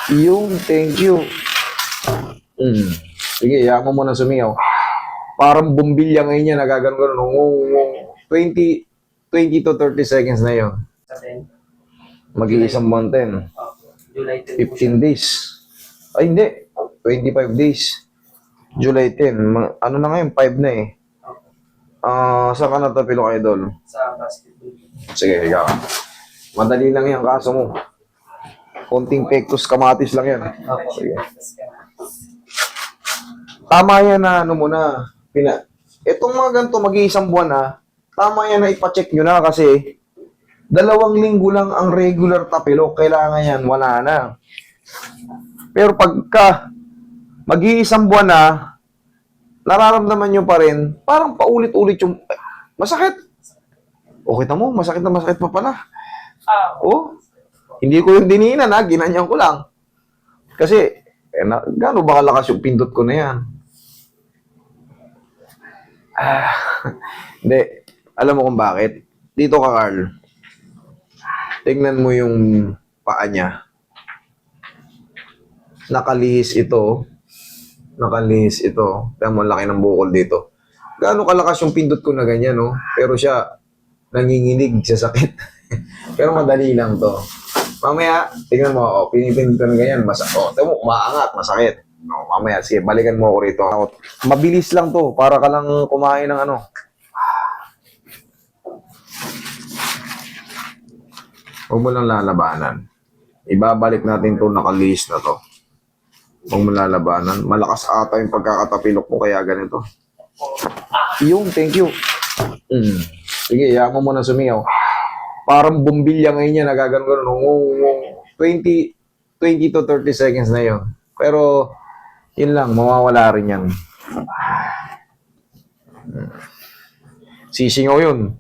Thank you. Sige, hayaan mo muna sumingaw. Parang bumbilya ngayon yan, nagagano-gano. 20 to 30 seconds na yun. Mag-iisang buwan 10. July 10 po 15 days. Ay, hindi. 25 days. July 10. Ano na ngayon? 5 na eh. Saan ka natapilok, idol? sa basketball. Sige, higa ka. Madali lang yan, kaso mo. Konting pectus kamatis lang yan. Opo. Sige. Tama yan na ano muna. Itong mga ganito, mag-iisang buwan na, tama yan na ipacheck nyo na kasi 2 linggo lang ang regular tapilok. Kailangan yan, wala na. Pero pagka mag-iisang buwan na, nararamdaman nyo pa rin, parang paulit-ulit yung, masakit. O, kita mo, masakit na masakit pa pala. Oh, hindi ko yung dininan ha, ginanyan ko lang. Kasi, gaano ba kalakas yung pindot ko na yan? Hindi. Alam mo kung bakit? Dito ka, Carl. Tingnan mo yung paa niya. Nakalihis ito. Kaya mo laki ng bukol dito. Gaano kalakas yung pindot ko na ganyan, no? Pero siya, nanginginig sa sakit. Pero madali lang to. Mamaya, tingnan mo, pinipindot ko na ganyan. Tingnan mo, umaangat, masakit. No, mamaya, sige, balikan mo ako rito. Mabilis lang to, para ka lang kumain ng ano. Huwag mo lang lalabanan. Ibabalik natin to nakalihis na to. Huwag mo lalabanan. Malakas ata yung pagkakatapilok mo, kaya ganito. Thank you. Sige, hayaan mo muna sumingaw. Parang bumbilya ngayon yan, nagagano-gano. 20 to 30 seconds na yun. Pero, yun lang, mawawala rin yan. Sisingaw yun.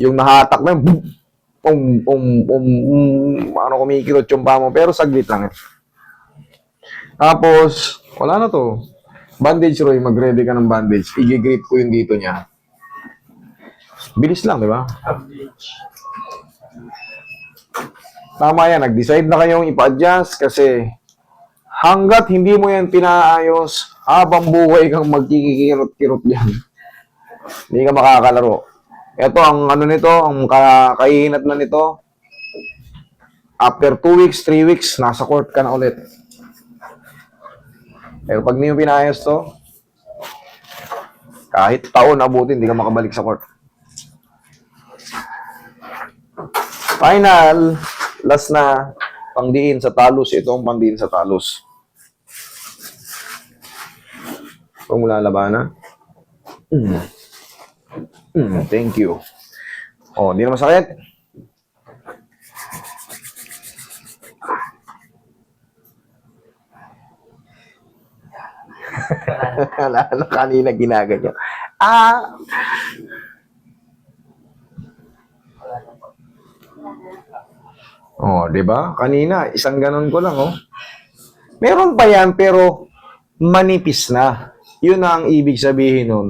Yung nahatak na yun, ano kumikirot yung paa mo. Pero saglit lang. Tapos, wala na to. Bandage, Roy. Mag-ready ka ng bandage. I-grip ko yung dito niya. Bilis lang, di ba? Tama yan. Nag-decide na kayong ipa-adjust kasi hanggat hindi mo yan pinaayos, habang buhay kang magkikikirot-kirot yan. Hindi ka makakalaro. Ito, ang ano nito, ang kahihinat na nito, after 2 weeks, 3 weeks, nasa court ka na ulit. Pero pag hindi mo pinayos to, kahit taon abutin, hindi ka makabalik sa court. Final, last na, pangdiin sa talos. Ito ang pangdiin sa talos. Huwag mo lalabanan. Thank you. Oh, hindi na masakit. Ano kanina ginaganyan. Oh, 'di ba? Kanina isang ganon ko lang, oh. Meron pa 'yan pero manipis na. 'Yun na ang ibig sabihin nun.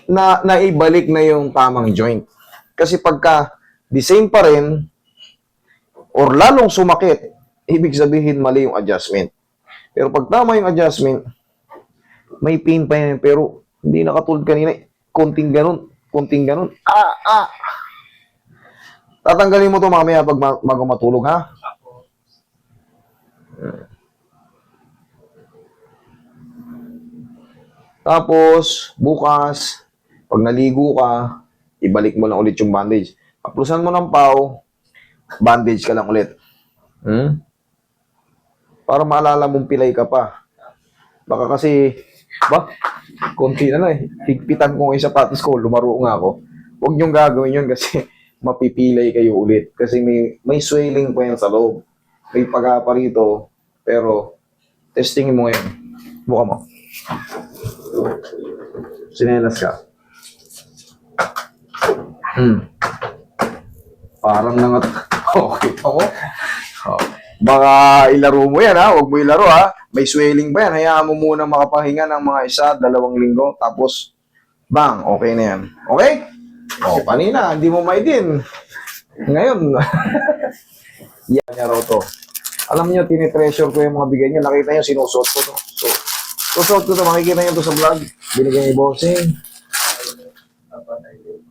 Na naibalik na yung tamang joint. Kasi pagka the same pa rin or lalong sumakit, ibig sabihin mali yung adjustment. Pero pag tama yung adjustment, may pain pa yan, pero hindi nakatulad kanina. Konting ganun. Tatanggalin mo to mamaya pag bago matulog, ha? Tapos, bukas, pag naligo ka, ibalik mo lang ulit yung bandage. Kaplusan mo ng pau, bandage ka lang ulit. Para maalala mong pilay ka pa. Baka kasi, konti na lang eh. Higpitan ko ng sapatos ko, lumaro nga ako. Huwag niyong gagawin yun kasi mapipilay kayo ulit. Kasi may swelling pa yan sa loob. May pagapa rito. Pero, testingin mo ngayon. Buka mo. Sinelas ka. Parang nangat... Okay ako. Baka ilaro mo yan, ha? Huwag mo ilaro, ha? May swelling pa yan. Hayaan mo muna makapahinga ng mga 1-2 linggo. Tapos, bang, okay na yan. Okay? Kanina, hindi mo maidin. Ngayon, yan niya raw to. Alam niyo, tinitreasure ko yung mga bigay niyo. Nakita niyo, sinusuot ko to. So, susuot ko to. Makikita niyo to sa vlog. Binigay ni Bossing. Papatay din.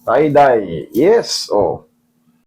Tie-dye. Yes. Oh.